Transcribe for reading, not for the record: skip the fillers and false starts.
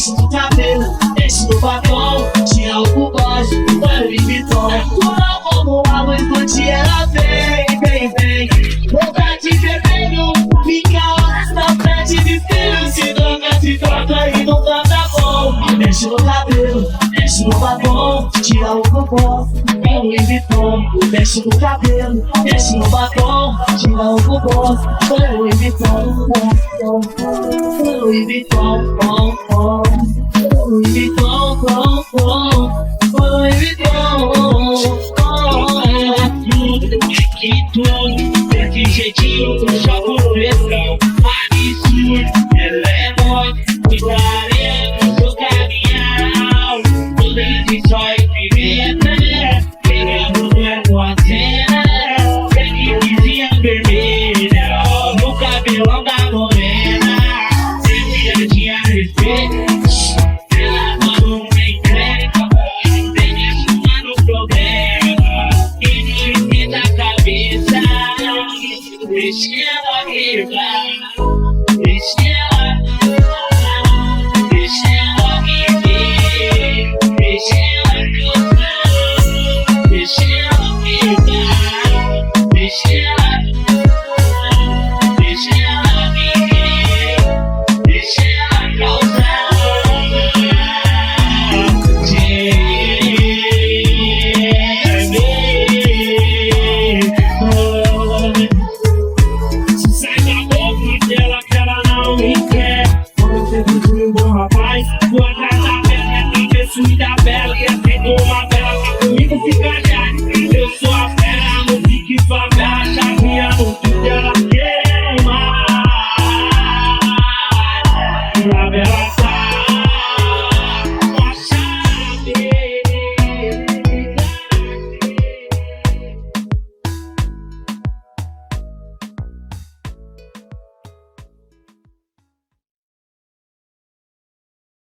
desce no cabelo, desce no batom, tira o bugode, põe o Ringtone. Como água enquanto ela vem. Boca de vermelho, fica horas na frente de filho. Se troca e não tá na mão. Desce no cabelo, desce no batom, tira o bugode, põe o Ringtone. Desce no cabelo, desce no batom, tira o bugode, põe o Ringtone. Põe o Ringtone, desse jeitinho eu jogo no refrão. Absurdo, ela é mó,